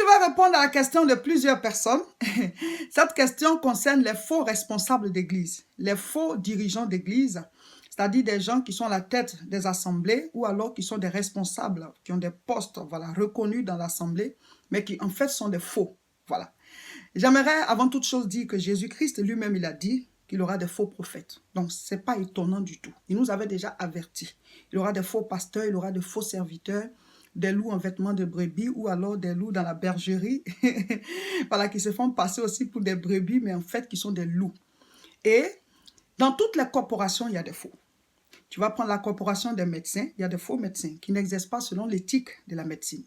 vais répondre à la question de plusieurs personnes. Cette question concerne les faux responsables d'église, les faux dirigeants d'église, c'est-à-dire des gens qui sont à la tête des assemblées ou alors qui sont des responsables, qui ont des postes reconnus dans l'assemblée, mais qui en fait sont des faux. Voilà. J'aimerais avant toute chose dire que Jésus-Christ lui-même, il a dit qu'il aura des faux prophètes. Donc, ce n'est pas étonnant du tout. Il nous avait déjà avertis. Il aura des faux pasteurs, il aura des faux serviteurs, des loups en vêtements de brebis ou alors des loups dans la bergerie, voilà, qui se font passer aussi pour des brebis, mais en fait qui sont des loups. Et dans toutes les corporations, il y a des faux. Tu vas prendre la corporation des médecins, il y a des faux médecins qui n'exercent pas selon l'éthique de la médecine.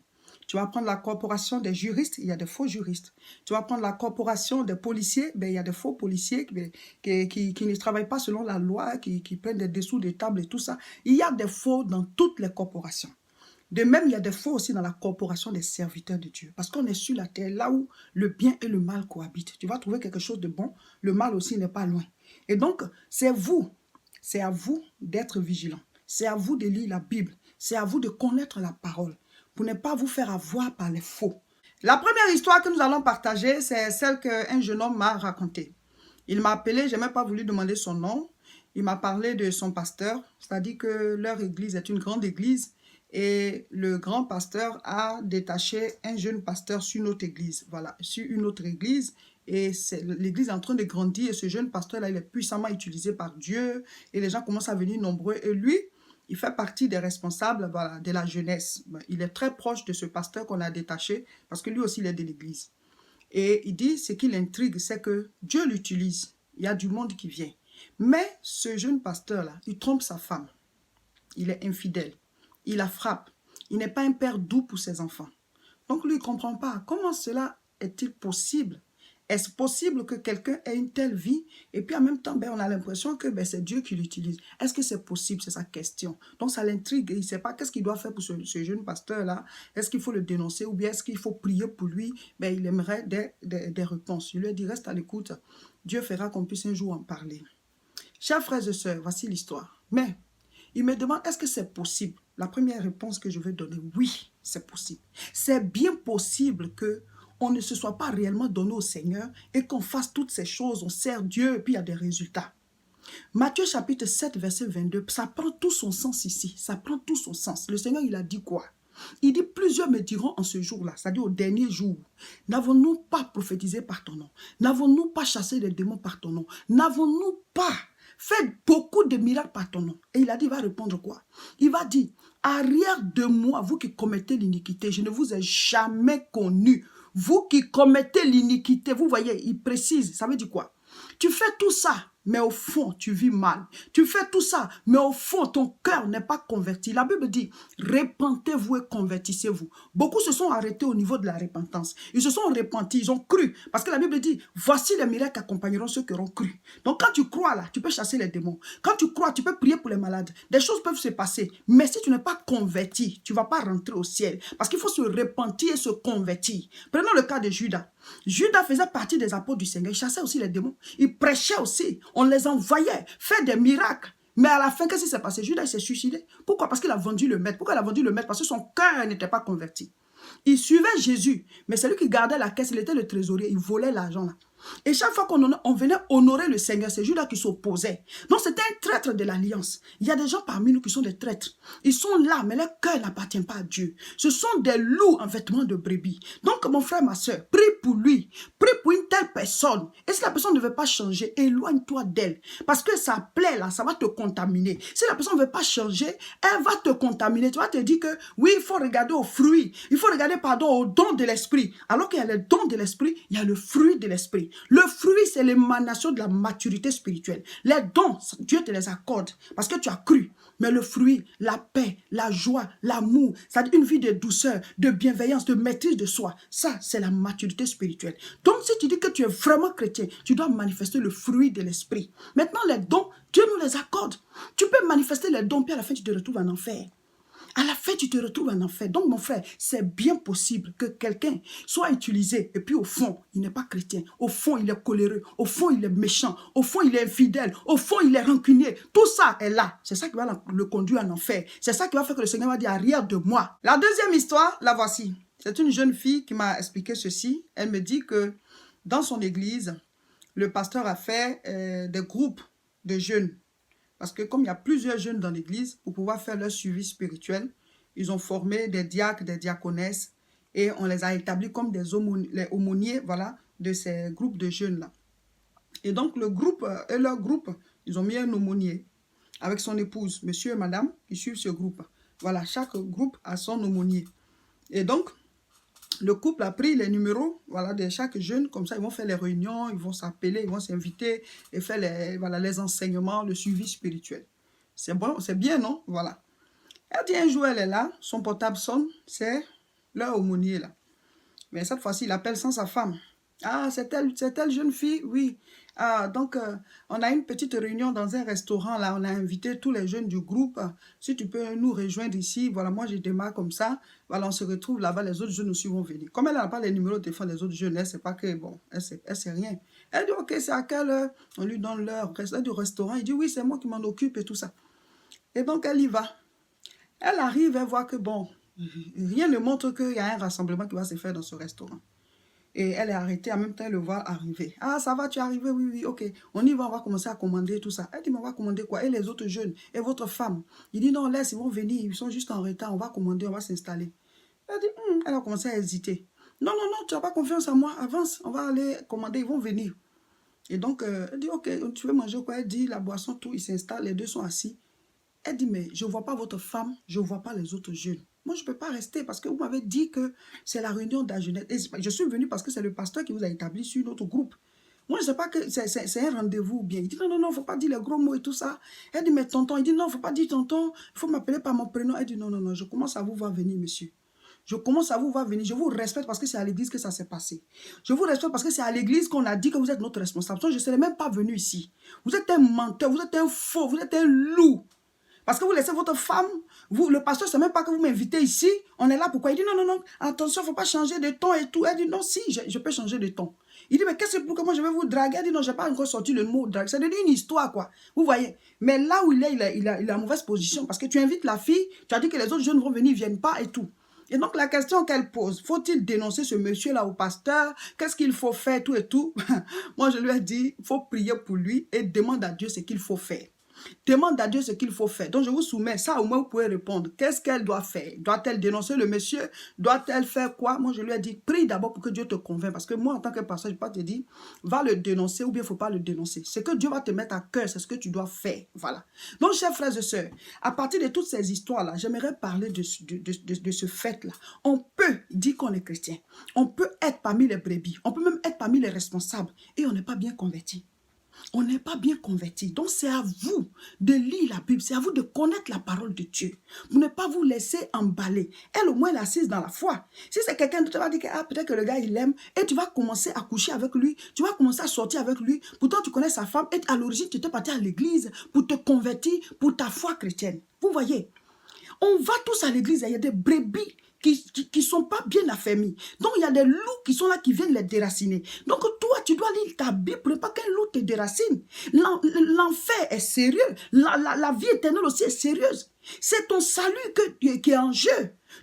Tu vas prendre la corporation des juristes, il y a des faux juristes. Tu vas prendre la corporation des policiers, il y a des faux policiers qui ne travaillent pas selon la loi, qui prennent des dessous des tables et tout ça. Il y a des faux dans toutes les corporations. De même, il y a des faux aussi dans la corporation des serviteurs de Dieu. Parce qu'on est sur la terre, là où le bien et le mal cohabitent. Tu vas trouver quelque chose de bon, le mal aussi n'est pas loin. Et donc, c'est à vous d'être vigilant. C'est à vous de lire la Bible. C'est à vous de connaître la parole pour ne pas vous faire avoir par les faux. La première histoire que nous allons partager, c'est celle qu'un jeune homme m'a racontée. Il m'a appelé, je n'ai même pas voulu demander son nom. Il m'a parlé de son pasteur, c'est-à-dire que leur église est une grande église et le grand pasteur a détaché un jeune pasteur sur notre église, voilà, sur une autre église. Et l'église est en train de grandir et ce jeune pasteur-là, il est puissamment utilisé par Dieu et les gens commencent à venir nombreux. Et lui, il fait partie des responsables, voilà, de la jeunesse. Il est très proche de ce pasteur qu'on a détaché parce que lui aussi, il est de l'église. Et il dit, ce qui l'intrigue, c'est que Dieu l'utilise. Il y a du monde qui vient. Mais ce jeune pasteur-là, il trompe sa femme. Il est infidèle. Il la frappe. Il n'est pas un père doux pour ses enfants. Donc lui, il ne comprend pas. Comment cela est-il possible? Est-ce possible que quelqu'un ait une telle vie et puis en même temps, on a l'impression que c'est Dieu qui l'utilise. Est-ce que c'est possible? C'est sa question. Donc ça l'intrigue. Il ne sait pas qu'est-ce qu'il doit faire pour ce jeune pasteur-là. Est-ce qu'il faut le dénoncer ou bien est-ce qu'il faut prier pour lui? Il aimerait des réponses. Je lui ai dit, reste à l'écoute. Dieu fera qu'on puisse un jour en parler. Chers frères et sœurs, voici l'histoire. Mais il me demande, est-ce que c'est possible? La première réponse que je vais donner, oui, c'est possible. C'est bien possible que on ne se soit pas réellement donné au Seigneur et qu'on fasse toutes ces choses, on sert Dieu et puis il y a des résultats. Matthieu chapitre 7, verset 22, ça prend tout son sens ici, ça prend tout son sens. Le Seigneur, il a dit quoi? Il dit, plusieurs me diront en ce jour-là, c'est-à-dire au dernier jour, n'avons-nous pas prophétisé par ton nom? N'avons-nous pas chassé les démons par ton nom? N'avons-nous pas fait beaucoup de miracles par ton nom? Et il a dit, il va répondre quoi? Il va dire, arrière de moi, vous qui commettez l'iniquité, je ne vous ai jamais connu. Vous qui commettez l'iniquité, vous voyez, il précise, ça veut dire quoi? Tu fais tout ça, mais au fond, tu vis mal. Tu fais tout ça, mais au fond, ton cœur n'est pas converti. La Bible dit, repentez-vous et convertissez-vous. Beaucoup se sont arrêtés au niveau de la repentance. Ils se sont repentis, ils ont cru. Parce que la Bible dit, voici les miracles qui accompagneront ceux qui auront cru. Donc quand tu crois là, tu peux chasser les démons. Quand tu crois, tu peux prier pour les malades. Des choses peuvent se passer. Mais si tu n'es pas converti, tu ne vas pas rentrer au ciel. Parce qu'il faut se repentir et se convertir. Prenons le cas de Judas. Judas faisait partie des apôtres du Seigneur. Il chassait aussi les démons. Il prêchait aussi. On les envoyait faire des miracles. Mais à la fin, qu'est-ce qui s'est passé? Judas s'est suicidé. Pourquoi? Parce qu'il a vendu le maître. Pourquoi il a vendu le maître? Parce que son cœur n'était pas converti. Il suivait Jésus. Mais celui qui gardait la caisse, il était le trésorier. Il volait l'argent là. Et chaque fois qu'on venait honorer le Seigneur, c'est Judas qui s'opposait. Donc c'était un traître de l'alliance. Il y a des gens parmi nous qui sont des traîtres. Ils sont là, mais leur cœur n'appartient pas à Dieu. Ce sont des loups en vêtements de brebis. Donc mon frère, ma soeur, prie pour lui. Prie pour une telle personne. Et si la personne ne veut pas changer, éloigne-toi d'elle. Parce que ça plaît là, ça va te contaminer. Si la personne ne veut pas changer, elle va te contaminer. Tu vas te dire que oui, il faut regarder aux fruits. Il faut regarder, aux dons de l'esprit. Alors qu'il y a les dons de l'esprit, il y a le fruit de l'esprit. Le fruit, c'est l'émanation de la maturité spirituelle. Les dons, Dieu te les accorde parce que tu as cru. Mais le fruit, la paix, la joie, l'amour, ça dit une vie de douceur, de bienveillance, de maîtrise de soi. Ça, c'est la maturité spirituelle. Donc, si tu dis que tu es vraiment chrétien, tu dois manifester le fruit de l'esprit. Maintenant, les dons, Dieu nous les accorde. Tu peux manifester les dons, puis à la fin, tu te retrouves en enfer. À la fin, tu te retrouves en enfer. Donc, mon frère, c'est bien possible que quelqu'un soit utilisé et puis au fond, il n'est pas chrétien. Au fond, il est coléreux. Au fond, il est méchant. Au fond, il est infidèle. Au fond, il est rancunier. Tout ça est là. C'est ça qui va le conduire en enfer. C'est ça qui va faire que le Seigneur va dire arrière de moi. La deuxième histoire, la voici. C'est une jeune fille qui m'a expliqué ceci. Elle me dit que dans son église, le pasteur a fait des groupes de jeunes. Parce que comme il y a plusieurs jeunes dans l'église, pour pouvoir faire leur suivi spirituel, ils ont formé des diacres, des diaconesses, et on les a établis comme des aumôniers, voilà, de ces groupes de jeunes-là. Et donc, le groupe et leur groupe, ils ont mis un aumônier avec son épouse, monsieur et madame, qui suivent ce groupe. Voilà, chaque groupe a son aumônier. Et donc, le couple a pris les numéros, voilà, de chaque jeune, comme ça, ils vont faire les réunions, ils vont s'appeler, ils vont s'inviter et faire les, voilà, les enseignements, le suivi spirituel. C'est bon, c'est bien, non? Voilà. Elle dit un jour, elle est là, son portable sonne, c'est leur aumônier, là. Mais cette fois-ci, il appelle sans sa femme. Ah, c'est telle jeune fille? Oui. Ah, donc, on a une petite réunion dans un restaurant, là. On a invité tous les jeunes du groupe. Si tu peux nous rejoindre ici, voilà, moi, je démarre comme ça. Voilà, on se retrouve là-bas, les autres jeunes aussi vont venir. Comme elle n'a pas les numéros de téléphone des autres jeunes, elle ne sait pas que, bon, elle sait rien. Elle dit, ok, c'est à quelle heure? On lui donne l'heure du restaurant. Il dit, oui, c'est moi qui m'en occupe et tout ça. Et donc, elle y va. Elle arrive, elle voit que, bon, rien ne montre qu'il y a un rassemblement qui va se faire dans ce restaurant. Et elle est arrêtée, en même temps, elle le voit arriver. Ah, ça va, tu es arrivé? Oui, oui, ok. On y va, on va commencer à commander tout ça. Elle dit, mais on va commander quoi? Et les autres jeunes? Et votre femme? Il dit, non, laisse, ils vont venir, ils sont juste en retard, on va commander, on va s'installer. Elle dit, elle a commencé à hésiter. Non, non, non, tu n'as pas confiance en moi, avance, on va aller commander, ils vont venir. Et donc, elle dit, ok, tu veux manger quoi? Elle dit, la boisson, tout, ils s'installent, les deux sont assis. Elle dit, mais je ne vois pas votre femme, je ne vois pas les autres jeunes. Moi, je ne peux pas rester parce que vous m'avez dit que c'est la réunion de la jeunesse. Et je suis venue parce que c'est le pasteur qui vous a établi sur notre groupe. Moi, je ne sais pas que c'est un rendez-vous ou bien. Il dit, non, non, non, il ne faut pas dire les gros mots et tout ça. Elle dit, mais tonton. Il dit, non, il ne faut pas dire tonton. Il faut m'appeler par mon prénom. Elle dit, non, non, non, je commence à vous voir venir, monsieur. Je commence à vous voir venir. Je vous respecte parce que c'est à l'église que ça s'est passé. Je vous respecte parce que c'est à l'église qu'on a dit que vous êtes notre responsable. Je ne serais même pas venu ici. Vous êtes un menteur, vous êtes un faux, vous êtes un loup. Parce que vous laissez votre femme, le pasteur ne sait même pas que vous m'invitez ici. On est là pourquoi? Il dit non, non, non, attention, il ne faut pas changer de ton et tout. Elle dit non, si, je peux changer de ton. Il dit mais qu'est-ce que pourquoi moi je vais vous draguer? Elle dit non, je n'ai pas encore sorti le mot drague. C'est une histoire quoi. Vous voyez. Mais là où il est, il a en mauvaise position parce que tu invites la fille, tu as dit que les autres jeunes vont venir, ils ne viennent pas et tout. Et donc la question qu'elle pose, faut-il dénoncer ce monsieur-là au pasteur? Qu'est-ce qu'il faut faire, tout et tout? Moi je lui ai dit, il faut prier pour lui et demande à Dieu ce qu'il faut faire. Demande à Dieu ce qu'il faut faire. Donc, je vous soumets ça, au moins, vous pouvez répondre. Qu'est-ce qu'elle doit faire? Doit-elle dénoncer le monsieur? Doit-elle faire quoi? Moi, je lui ai dit, prie d'abord pour que Dieu te convainc. Parce que moi, en tant que pasteur, je ne vais pas te dire, va le dénoncer ou bien il ne faut pas le dénoncer. Ce que Dieu va te mettre à cœur, c'est ce que tu dois faire. Voilà. Donc, chers frères et sœurs, à partir de toutes ces histoires-là, j'aimerais parler de ce fait-là. On peut dire qu'on est chrétien. On peut être parmi les brebis. On peut même être parmi les responsables. Et on n'est pas bien converti. On n'est pas bien converti. Donc, c'est à vous de lire la Bible. C'est à vous de connaître la parole de Dieu. Vous ne pas vous laisser emballer. Elle, au moins, elle est assise dans la foi. Si c'est quelqu'un qui te va dire que peut-être que le gars, il l'aime, et tu vas commencer à coucher avec lui, tu vas commencer à sortir avec lui. Pourtant, tu connais sa femme, et à l'origine, tu étais parti à l'église pour te convertir pour ta foi chrétienne. Vous voyez, on va tous à l'église, il y a des brebis qui sont pas bien affermis. Donc, il y a des loups qui sont là, qui viennent les déraciner. Donc, toi, tu dois lire ta Bible pour ne pas qu'un loup te déracine. L'enfer est sérieux. La vie éternelle aussi est sérieuse. C'est ton salut qui est en jeu.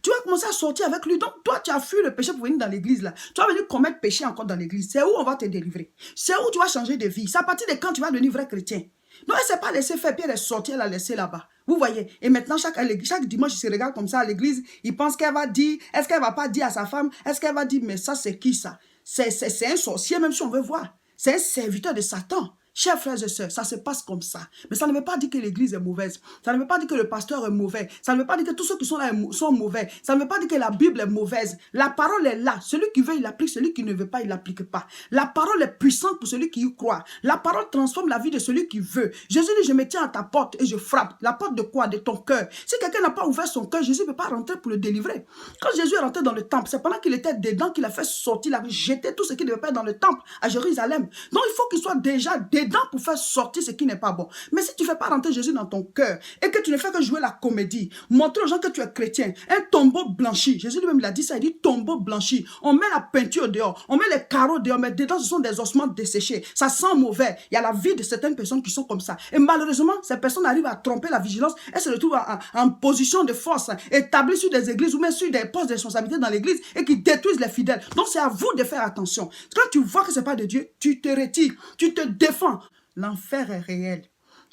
Tu vas commencer à sortir avec lui. Donc, toi, tu as fui le péché pour venir dans l'église, là. Tu vas venir commettre péché encore dans l'église. C'est où on va te délivrer. C'est où tu vas changer de vie. C'est à partir de quand tu vas devenir vrai chrétien. Donc, elle ne s'est pas laissée faire, puis elle est sortie, elle l'a laissé là-bas. Vous voyez. Et maintenant, chaque dimanche, il se regarde comme ça à l'église. Il pense qu'elle va dire, est-ce qu'elle ne va pas dire à sa femme, est-ce qu'elle va dire, mais ça, c'est qui ça? C'est un sorcier, même si on veut voir. C'est un serviteur de Satan. Chers frères et sœurs, ça se passe comme ça. Mais ça ne veut pas dire que l'église est mauvaise. Ça ne veut pas dire que le pasteur est mauvais. Ça ne veut pas dire que tous ceux qui sont là sont mauvais. Ça ne veut pas dire que la Bible est mauvaise. La parole est là. Celui qui veut, il l'applique. Celui qui ne veut pas, il ne l'applique pas. La parole est puissante pour celui qui y croit. La parole transforme la vie de celui qui veut. Jésus dit, je me tiens à ta porte et je frappe. La porte de quoi? De ton cœur. Si quelqu'un n'a pas ouvert son cœur, Jésus ne peut pas rentrer pour le délivrer. Quand Jésus est rentré dans le temple, c'est pendant qu'il était dedans qu'il a fait sortir, il a jeté tout ce qui devait pas être dans le temple à Jérusalem. Donc il faut qu'il soit déjà dedans dedans pour faire sortir ce qui n'est pas bon. Mais si tu ne fais pas rentrer Jésus dans ton cœur et que tu ne fais que jouer la comédie, montrer aux gens que tu es chrétien, un tombeau blanchi, Jésus lui-même il a dit ça, il dit tombeau blanchi, on met la peinture dehors, on met les carreaux dehors, mais dedans ce sont des ossements desséchés, ça sent mauvais. Il y a la vie de certaines personnes qui sont comme ça. Et malheureusement, ces personnes arrivent à tromper la vigilance et se retrouvent en position de force, établies sur des églises ou même sur des postes de responsabilité dans l'église et qui détruisent les fidèles. Donc c'est à vous de faire attention. Quand tu vois que ce n'est pas de Dieu, tu te retires, tu te défends. L'enfer est réel.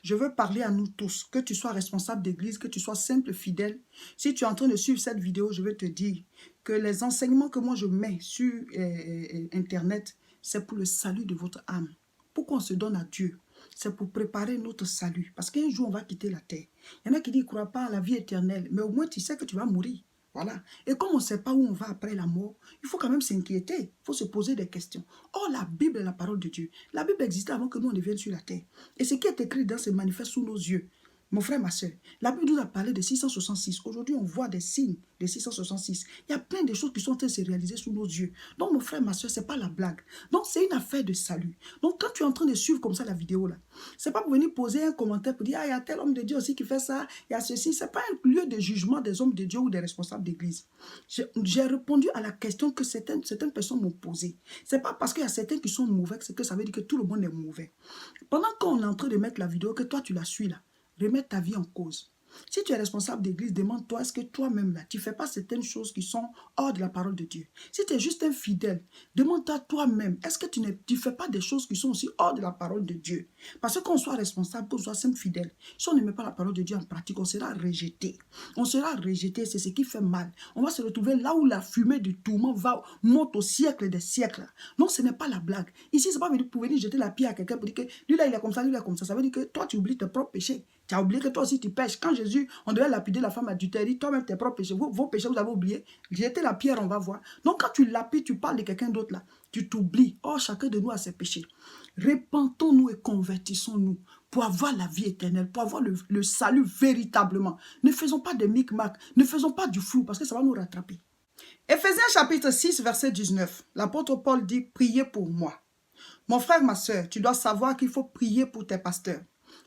Je veux parler à nous tous, que tu sois responsable d'église, que tu sois simple fidèle. Si tu es en train de suivre cette vidéo, je veux te dire que les enseignements que moi je mets sur Internet, c'est pour le salut de votre âme. Pourquoi on se donne à Dieu? C'est pour préparer notre salut. Parce qu'un jour, on va quitter la terre. Il y en a qui disent, ne croient pas à la vie éternelle. Mais au moins, tu sais que tu vas mourir. Voilà. Et comme on ne sait pas où on va après la mort, il faut quand même s'inquiéter. Il faut se poser des questions. Or, la Bible est la parole de Dieu. La Bible existait avant que nous, on devienne sur la terre. Et ce qui est écrit dedans se manifeste sous nos yeux. Mon frère, ma soeur, la Bible nous a parlé de 666. Aujourd'hui, on voit des signes de 666. Il y a plein de choses qui sont en train de se réaliser sous nos yeux. Donc, mon frère, ma soeur, ce n'est pas la blague. Donc, c'est une affaire de salut. Donc, quand tu es en train de suivre comme ça la vidéo, là, ce n'est pas pour venir poser un commentaire pour dire, ah, il y a tel homme de Dieu aussi qui fait ça, il y a ceci. Ce n'est pas un lieu de jugement des hommes de Dieu ou des responsables d'église. J'ai répondu à la question que certaines personnes m'ont posée. Ce n'est pas parce qu'il y a certains qui sont mauvais que ça veut dire que tout le monde est mauvais. Pendant qu'on est en train de mettre la vidéo, que toi, tu la suis là, remets ta vie en cause. Si tu es responsable d'église, demande-toi, est-ce que toi-même, là, tu ne fais pas certaines choses qui sont hors de la parole de Dieu? Si tu es juste un fidèle, demande-toi toi-même, est-ce que tu ne fais pas des choses qui sont aussi hors de la parole de Dieu? Parce que quand on soit responsable, qu'on soit simple fidèle, si on ne met pas la parole de Dieu en pratique, on sera rejeté. On sera rejeté, c'est ce qui fait mal. On va se retrouver là où la fumée du tourment monte au siècle des siècles. Non, ce n'est pas la blague. Ici, ce n'est pas pour venir jeter la pierre à quelqu'un pour dire que lui là, il est comme ça, lui là, comme ça. Ça veut dire que toi, tu oublies tes propres péchés. Tu as oublié que toi aussi tu pêches. Quand Jésus, on devait lapider la femme adultère, dit toi-même tes propres péchés. Vos péchés, vous avez oublié. Jetez la pierre, on va voir. Donc quand tu lapides, tu parles de quelqu'un d'autre là. Tu t'oublies. Oh, chacun de nous a ses péchés. Repentons-nous et convertissons-nous pour avoir la vie éternelle, pour avoir le salut véritablement. Ne faisons pas de micmac, ne faisons pas du flou parce que ça va nous rattraper. Éphésiens chapitre 6, verset 19. L'apôtre Paul dit, priez pour moi. Mon frère, ma soeur, tu dois savoir qu'il faut prier pour tes pasteurs.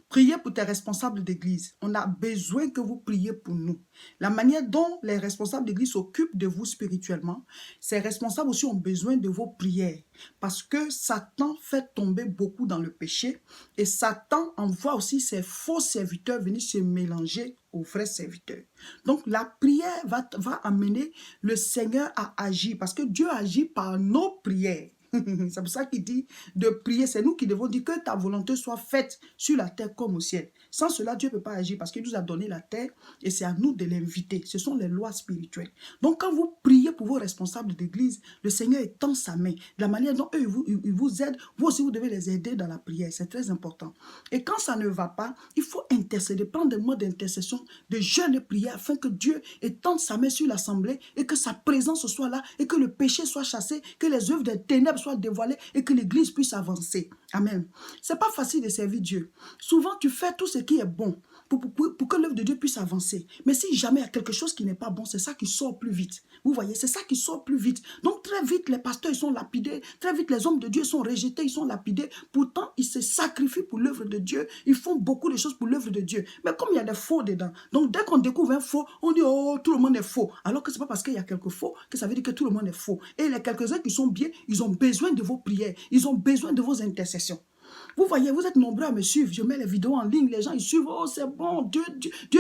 Priez pour tes responsables d'église. On a besoin que vous priez pour nous. La manière dont les responsables d'église s'occupent de vous spirituellement, ces responsables aussi ont besoin de vos prières. Parce que Satan fait tomber beaucoup dans le péché et Satan envoie aussi ses faux serviteurs venir se mélanger aux vrais serviteurs. Donc la prière va amener le Seigneur à agir parce que Dieu agit par nos prières. C'est pour ça qu'il dit de prier. C'est nous qui devons dire que ta volonté soit faite sur la terre comme au ciel. Sans cela, Dieu ne peut pas agir parce qu'il nous a donné la terre et c'est à nous de l'inviter. Ce sont les lois spirituelles. Donc, quand vous priez pour vos responsables d'église, le Seigneur étend sa main. De la manière dont eux, ils vous aident, vous aussi, vous devez les aider dans la prière. C'est très important. Et quand ça ne va pas, il faut intercéder, prendre des mots d'intercession, de jeûne et prière afin que Dieu étende sa main sur l'assemblée et que sa présence soit là et que le péché soit chassé, que les œuvres des ténèbres soient dévoilées et que l'église puisse avancer. Amen. C'est pas facile de servir Dieu. Souvent, tu fais tout ce qui est bon pour que l'œuvre de Dieu puisse avancer. Mais si jamais il y a quelque chose qui n'est pas bon, c'est ça qui sort plus vite. Vous voyez, c'est ça qui sort plus vite. Donc, très vite, les pasteurs ils sont lapidés. Très vite, les hommes de Dieu sont rejetés, ils sont lapidés. Pourtant, ils se sacrifient pour l'œuvre de Dieu. Ils font beaucoup de choses pour l'œuvre de Dieu. Mais comme il y a des faux dedans, donc dès qu'on découvre un faux, on dit, oh, tout le monde est faux. Alors que ce n'est pas parce qu'il y a quelques faux que ça veut dire que tout le monde est faux. Et les quelques-uns qui sont bien, ils ont besoin de vos prières. Ils ont besoin de vos intercessions. Vous voyez, vous êtes nombreux à me suivre. Je mets les vidéos en ligne. Les gens, ils suivent. Oh, c'est bon. Dieu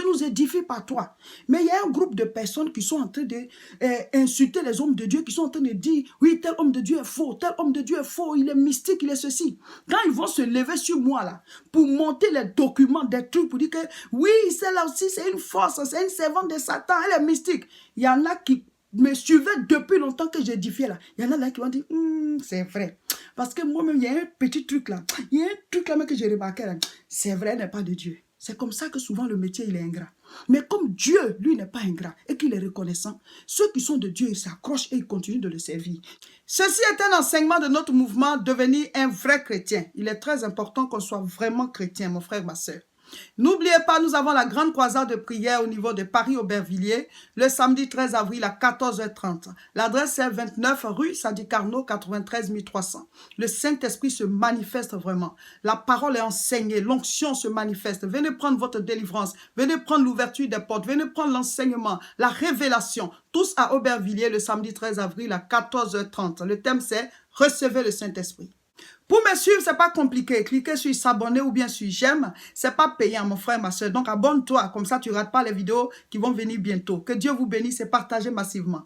nous édifie par toi. Mais il y a un groupe de personnes qui sont en train d'insulter les hommes de Dieu, qui sont en train de dire, oui, tel homme de Dieu est faux. Tel homme de Dieu est faux. Il est mystique, il est ceci. Quand ils vont se lever sur moi, là, pour monter les documents, des trucs, pour dire que, oui, celle-là aussi, c'est une force. C'est une servante de Satan. Elle est mystique. Il y en a qui me suivaient depuis longtemps que j'édifiais là. Il y en a là qui vont dire, c'est vrai. Parce que moi-même, il y a un petit truc là. Il y a un truc là même que j'ai remarqué là. C'est vrai, elle n'est pas de Dieu. C'est comme ça que souvent le métier, il est ingrat. Mais comme Dieu, lui, n'est pas ingrat et qu'il est reconnaissant, ceux qui sont de Dieu, ils s'accrochent et ils continuent de le servir. Ceci est un enseignement de notre mouvement, devenir un vrai chrétien. Il est très important qu'on soit vraiment chrétien, mon frère, ma soeur. N'oubliez pas, nous avons la grande croisade de prière au niveau de Paris-Aubervilliers le samedi 13 avril à 14h30. L'adresse est 29 rue Sadi Carnot, 93 300. Le Saint-Esprit se manifeste vraiment. La parole est enseignée, l'onction se manifeste. Venez prendre votre délivrance, venez prendre l'ouverture des portes, venez prendre l'enseignement, la révélation. Tous à Aubervilliers le samedi 13 avril à 14h30. Le thème c'est « Recevez le Saint-Esprit ». Pour me suivre, ce n'est pas compliqué. Cliquez sur s'abonner ou bien sur j'aime. Ce n'est pas payant, mon frère, ma soeur. Donc, abonne-toi. Comme ça, tu ne rates pas les vidéos qui vont venir bientôt. Que Dieu vous bénisse et partagez massivement.